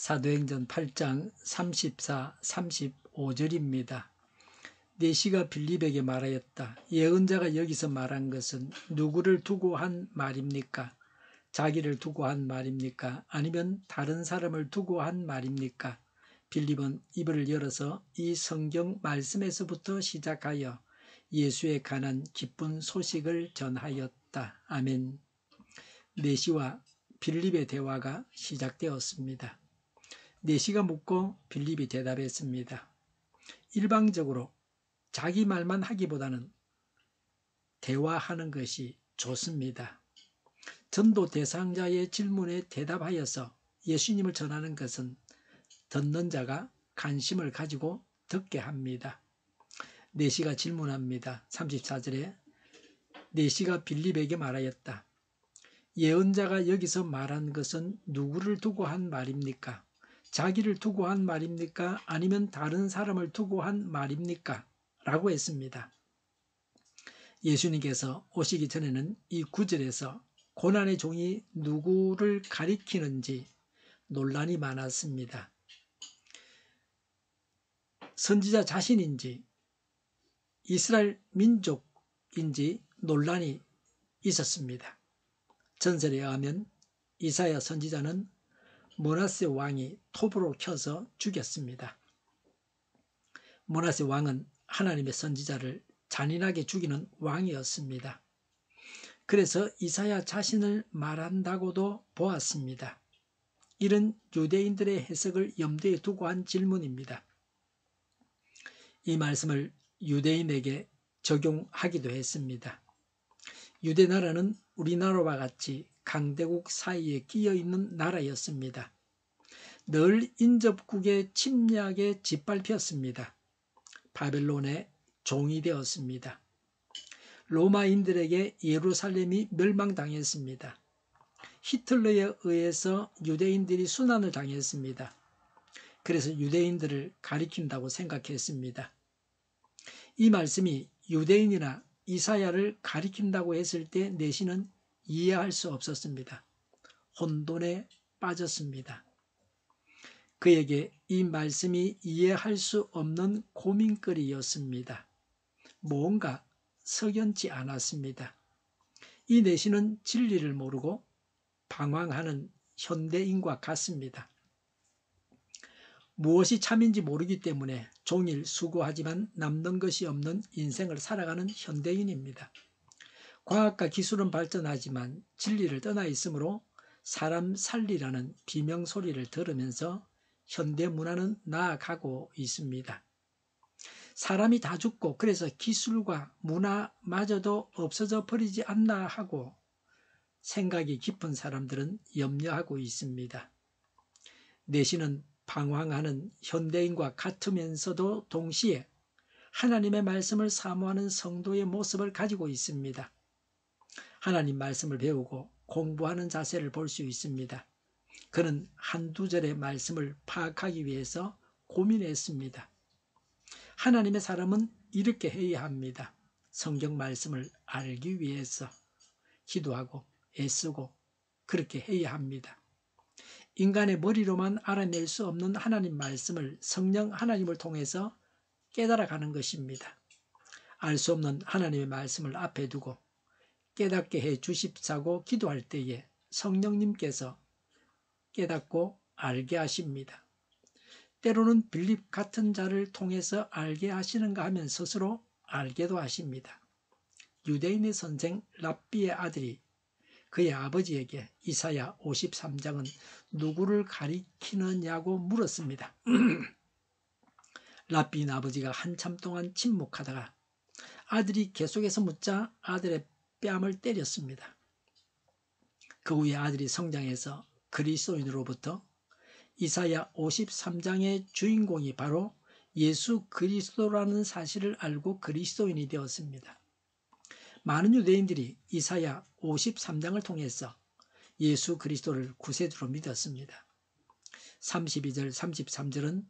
사도행전 8장 34, 35절입니다. 내시가 빌립에게 말하였다. 예언자가 여기서 말한 것은 누구를 두고 한 말입니까? 자기를 두고 한 말입니까? 아니면 다른 사람을 두고 한 말입니까? 빌립은 입을 열어서 이 성경 말씀에서부터 시작하여 예수에 관한 기쁜 소식을 전하였다. 아멘. 내시와 빌립의 대화가 시작되었습니다. 내시가 묻고 빌립이 대답했습니다. 일방적으로 자기 말만 하기보다는 대화하는 것이 좋습니다. 전도 대상자의 질문에 대답하여서 예수님을 전하는 것은 듣는 자가 관심을 가지고 듣게 합니다. 내시가 질문합니다. 34절에 내시가 빌립에게 말하였다. 예언자가 여기서 말한 것은 누구를 두고 한 말입니까? 자기를 두고 한 말입니까? 아니면 다른 사람을 두고 한 말입니까? 라고 했습니다. 예수님께서 오시기 전에는 이 구절에서 고난의 종이 누구를 가리키는지 논란이 많았습니다. 선지자 자신인지 이스라엘 민족인지 논란이 있었습니다. 전설에 의하면 이사야 선지자는 므낫세 왕이 톱으로 켜서 죽였습니다. 므낫세 왕은 하나님의 선지자를 잔인하게 죽이는 왕이었습니다. 그래서 이사야 자신을 말한다고도 보았습니다. 이런 유대인들의 해석을 염두에 두고 한 질문입니다. 이 말씀을 유대인에게 적용하기도 했습니다. 유대 나라는 우리나라와 같이 강대국 사이에 끼어있는 나라였습니다. 늘 인접국의 침략에 짓밟혔습니다. 바벨론의 종이 되었습니다. 로마인들에게 예루살렘이 멸망당했습니다. 히틀러에 의해서 유대인들이 순환을 당했습니다. 그래서 유대인들을 가리킨다고 생각했습니다. 이 말씀이 유대인이나 이사야를 가리킨다고 했을 때 내시는 이해할 수 없었습니다. 혼돈에 빠졌습니다. 그에게 이 말씀이 이해할 수 없는 고민거리였습니다. 뭔가 석연치 않았습니다. 이 내시는 진리를 모르고 방황하는 현대인과 같습니다. 무엇이 참인지 모르기 때문에 종일 수고하지만 남는 것이 없는 인생을 살아가는 현대인입니다. 과학과 기술은 발전하지만 진리를 떠나 있으므로 사람 살리라는 비명소리를 들으면서 현대 문화는 나아가고 있습니다. 사람이 다 죽고 그래서 기술과 문화마저도 없어져 버리지 않나 하고 생각이 깊은 사람들은 염려하고 있습니다. 내시는 방황하는 현대인과 같으면서도 동시에 하나님의 말씀을 사모하는 성도의 모습을 가지고 있습니다. 하나님 말씀을 배우고 공부하는 자세를 볼 수 있습니다. 그는 한두 절의 말씀을 파악하기 위해서 고민했습니다. 하나님의 사람은 이렇게 해야 합니다. 성경 말씀을 알기 위해서 기도하고 애쓰고 그렇게 해야 합니다. 인간의 머리로만 알아낼 수 없는 하나님 말씀을 성령 하나님을 통해서 깨달아가는 것입니다. 알 수 없는 하나님의 말씀을 앞에 두고 깨닫게 해 주십사고 기도할 때에 성령님께서 깨닫고 알게 하십니다. 때로는 빌립 같은 자를 통해서 알게 하시는가 하면 스스로 알게도 하십니다. 유대인의 선생 랍비의 아들이 그의 아버지에게 이사야 53장은 누구를 가리키느냐고 물었습니다. 랍비인 아버지가 한참 동안 침묵하다가 아들이 계속해서 묻자 아들의 뺨을 때렸습니다. 그 후에 아들이 성장해서 그리스도인으로부터 이사야 53장의 주인공이 바로 예수 그리스도라는 사실을 알고 그리스도인이 되었습니다. 많은 유대인들이 이사야 53장을 통해서 예수 그리스도를 구세주로 믿었습니다. 32절, 33절은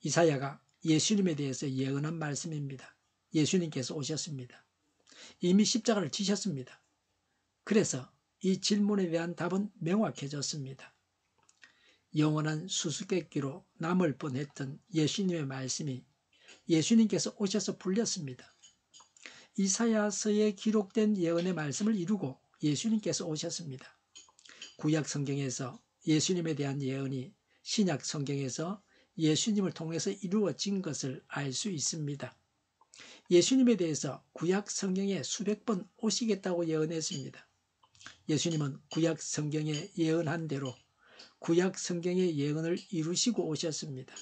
이사야가 예수님에 대해서 예언한 말씀입니다. 예수님께서 오셨습니다. 이미 십자가를 지셨습니다. 그래서 이 질문에 대한 답은 명확해졌습니다. 영원한 수수께끼로 남을 뻔했던 예수님의 말씀이 예수님께서 오셔서 풀렸습니다. 이사야서에 기록된 예언의 말씀을 이루고 예수님께서 오셨습니다. 구약 성경에서 예수님에 대한 예언이 신약 성경에서 예수님을 통해서 이루어진 것을 알 수 있습니다. 예수님에 대해서 구약 성경에 수백 번 오시겠다고 예언했습니다. 예수님은 구약 성경에 예언한 대로 구약 성경의 예언을 이루시고 오셨습니다.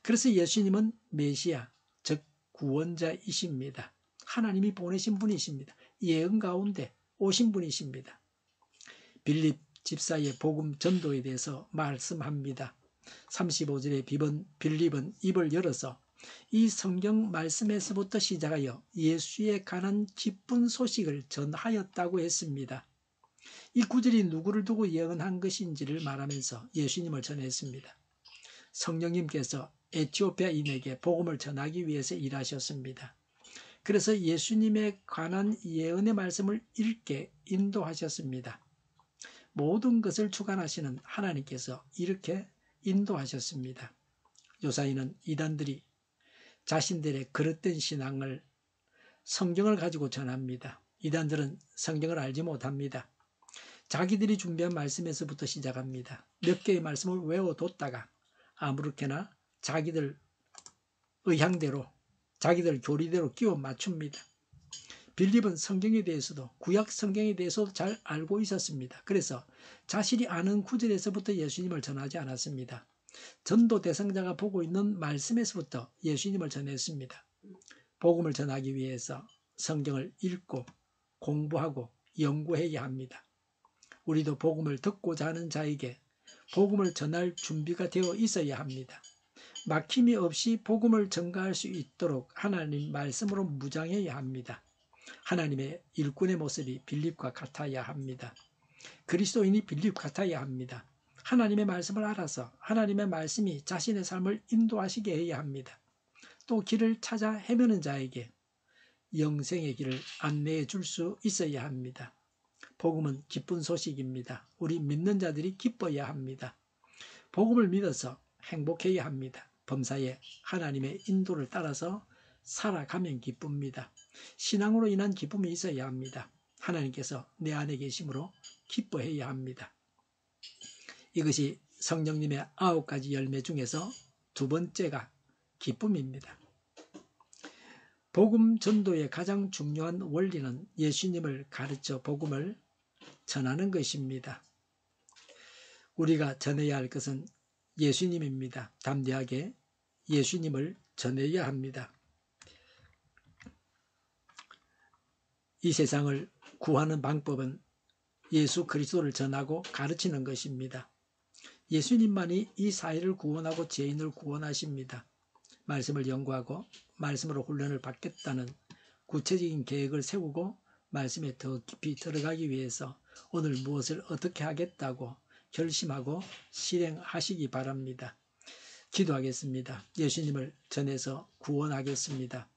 그래서 예수님은 메시아, 즉 구원자이십니다. 하나님이 보내신 분이십니다. 예언 가운데 오신 분이십니다. 빌립 집사의 복음 전도에 대해서 말씀합니다. 35절에 빌립은 입을 열어서 이 성경 말씀에서부터 시작하여 예수에 관한 기쁜 소식을 전하였다고 했습니다. 이 구절이 누구를 두고 예언한 것인지를 말하면서 예수님을 전했습니다. 성령님께서 에티오피아인에게 복음을 전하기 위해서 일하셨습니다. 그래서 예수님에 관한 예언의 말씀을 읽게 인도하셨습니다. 모든 것을 주관하시는 하나님께서 이렇게 인도하셨습니다. 요사이는 이단들이 자신들의 그릇된 신앙을 성경을 가지고 전합니다. 이단들은 성경을 알지 못합니다. 자기들이 준비한 말씀에서부터 시작합니다. 몇 개의 말씀을 외워뒀다가 아무렇게나 자기들 의향대로 자기들 교리대로 끼워 맞춥니다. 빌립은 성경에 대해서도 구약 성경에 대해서도 잘 알고 있었습니다. 그래서 자신이 아는 구절에서부터 예수님을 전하지 않았습니다. 전도 대상자가 보고 있는 말씀에서부터 예수님을 전했습니다. 복음을 전하기 위해서 성경을 읽고 공부하고 연구해야 합니다. 우리도 복음을 듣고자 하는 자에게 복음을 전할 준비가 되어 있어야 합니다. 막힘이 없이 복음을 전가할 수 있도록 하나님 말씀으로 무장해야 합니다. 하나님의 일꾼의 모습이 빌립과 같아야 합니다. 그리스도인이 빌립 같아야 합니다. 하나님의 말씀을 알아서 하나님의 말씀이 자신의 삶을 인도하시게 해야 합니다. 또 길을 찾아 헤매는 자에게 영생의 길을 안내해 줄 수 있어야 합니다. 복음은 기쁜 소식입니다. 우리 믿는 자들이 기뻐야 합니다. 복음을 믿어서 행복해야 합니다. 범사에 하나님의 인도를 따라서 살아가면 기쁩니다. 신앙으로 인한 기쁨이 있어야 합니다. 하나님께서 내 안에 계심으로 기뻐해야 합니다. 이것이 성령님의 9가지 열매 중에서 두 번째가 기쁨입니다. 복음 전도의 가장 중요한 원리는 예수님을 가르쳐 복음을 전하는 것입니다. 우리가 전해야 할 것은 예수님입니다. 담대하게 예수님을 전해야 합니다. 이 세상을 구하는 방법은 예수 그리스도를 전하고 가르치는 것입니다. 예수님만이 이 사회를 구원하고 죄인을 구원하십니다. 말씀을 연구하고 말씀으로 훈련을 받겠다는 구체적인 계획을 세우고 말씀에 더 깊이 들어가기 위해서 오늘 무엇을 어떻게 하겠다고 결심하고 실행하시기 바랍니다. 기도하겠습니다. 예수님을 전해서 구원하겠습니다.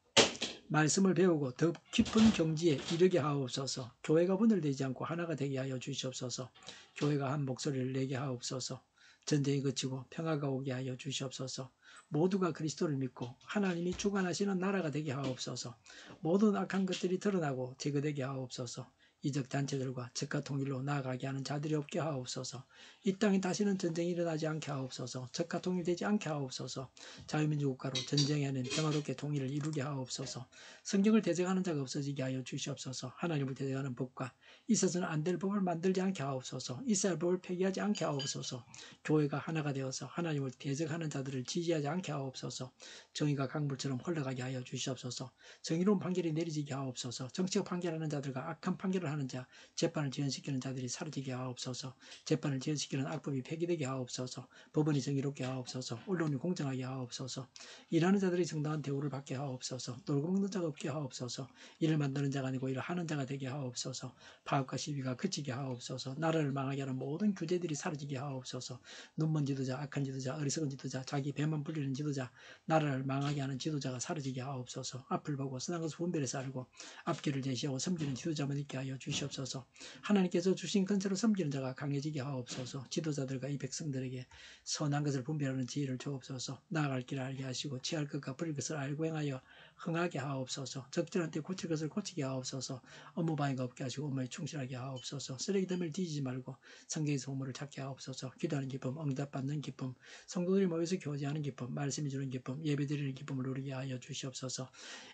말씀을 배우고 더 깊은 경지에 이르게 하옵소서. 교회가 분열되지 않고 하나가 되게 하여 주시옵소서. 교회가 한 목소리를 내게 하옵소서. 전쟁이 그치고 평화가 오게 하여 주시옵소서. 모두가 그리스도를 믿고 하나님이 주관하시는 나라가 되게 하옵소서. 모든 악한 것들이 드러나고 제거되게 하옵소서. 이적 단체들과 적과 통일로 나아가게 하는 자들이 없게 하옵소서. 이 땅에 다시는 전쟁이 일어나지 않게 하옵소서. 적과 통일되지 않게 하옵소서. 자유민주국가로 전쟁이 아닌 평화롭게 통일을 이루게 하옵소서. 성경을 대적하는 자가 없어지게 하여 주시옵소서. 하나님을 대적하는 법과 있어서는 안 될 법을 만들지 않게 하옵소서. 있어야 할 법을 폐기하지 않게 하옵소서. 교회가 하나가 되어서 하나님을 대적하는 자들을 지지하지 않게 하옵소서. 정의가 강물처럼 흘러가게 하여 주시옵소서. 정의로운 판결이 내리지게 하옵소서. 정치적 판결하는 자들과 악한 판결을 하는 자, 재판을 지연시키는 자들이 사라지게 하옵소서. 재판을 지연시키는 악법이 폐기되게 하옵소서. 법원이 정의롭게 하옵소서. 언론이 공정하게 하옵소서. 일하는 자들이 정당한 대우를 받게 하옵소서. 놀고 먹는 자가 없게 하옵소서. 일을 만드는 자가 아니고 일을 하는 자가 되게 하옵소서. 파업과 시비가 그치게 하옵소서. 나라를 망하게 하는 모든 규제들이 사라지게 하옵소서. 눈먼 지도자, 악한 지도자, 어리석은 지도자, 자기 배만 불리는 지도자, 나라를 망하게 하는 지도자가 사라지게 하옵소서. 앞을 보고 선한 것을 분별해서 알고 앞길을 제시하고 섬기는 지도자만 있게 하여 주시옵소서. 하나님께서 주신 근세로 섬기는 자가 강해지게 하옵소서. 지도자들과 이 백성들에게 선한 것을 분별하는 지혜를 주옵소서. 나아갈 길을 알게 하시고 취할 것과 버릴 것을 알고 행하여 흥하게 하옵소서. 적절한 때 고칠 것을 고치게 하옵소서. 업무 방해가 없게 하시고 업무에 충실하게 하옵소서. 쓰레기덤을 뒤지지 말고 성경의 소문을 찾게 하옵소서. 기도하는 기쁨, 응답받는 기쁨, 성도들이 모여서 교제하는 기쁨, 말씀이 주는 기쁨, 예배드리는 기쁨을 누리게 하여 주시옵소서.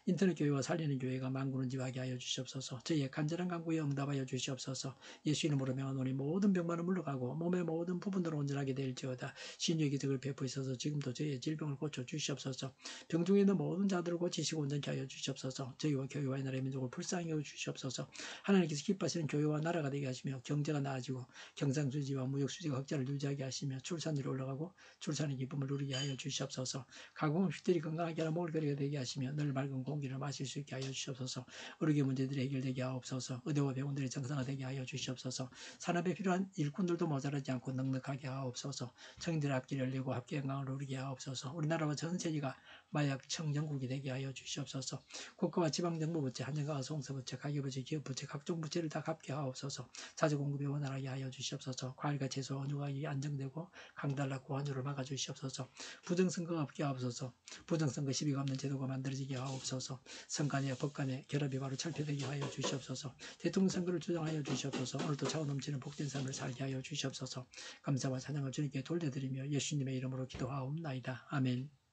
인터넷 교회와 살리는 교회가 만군은지하게 하여 주시옵소서. 저희의 간절한 간구에 응답하여 주시옵소서. 예수 이름으로 명하노니 모든 병만은 물러가고 몸의 모든 부분으로 온전하게 될지어다. 신유의 기적을 베푸셔서 지금도 저희의 질병을 고쳐 주시옵소서. 병 중에 있는 모든 자들을 고치시고 온전케 하여 주시옵소서. 저희와 교회와 나라의 민족을 불쌍히 여겨 주시옵소서. 하나님께서 기뻐하시는 교회와 나라가 되게 하시며 경제가 나아지고 경상수지와 무역수지가 흑자를 유지하게 하시며 출산율이 올라가고 출산의 기쁨을 누리게 하여 주시옵소서. 가공 음식들이 건강하게 하라 먹을거리가 되게 하시며 늘 맑은 공기를 마실 수 있게 하여 주시옵소서. 의료계 문제들이 해결되게 하옵소서. 의대와 병원들이 정상화되게 하여 주시옵소서. 산업에 필요한 일꾼들도 모자라지 않고 넉넉하게 하옵소서. 청인들의 앞길을 열리고 합계 건강을 누리게 하옵소서. 우리나라와 전 세계가 마약 청정국이 되게 하여 주시옵소서. 국가와 지방정부 부채, 한정가와 송서부채, 가계부채, 기업부채, 각종 부채를 다 갚게 하옵소서. 자주 공급이 원활하게 하여 주시옵소서. 과일과 채소, 원유가 안정되고 강달락고 환율을 막아주시옵소서. 부정선거가 없게 하옵소서. 부정선거 시비가 없는 제도가 만들어지게 하옵소서. 선관위와 법관의 결합이 바로 철폐되게 하여 주시옵소서. 대통령 선거를 주장하여 주시옵소서. 오늘도 차고 넘치는 복된 삶을 살게 하여 주시옵소서. 감사와 찬양을 주님께 돌려드리며 예수님의 이름으로 기도하옵나이다. 아멘.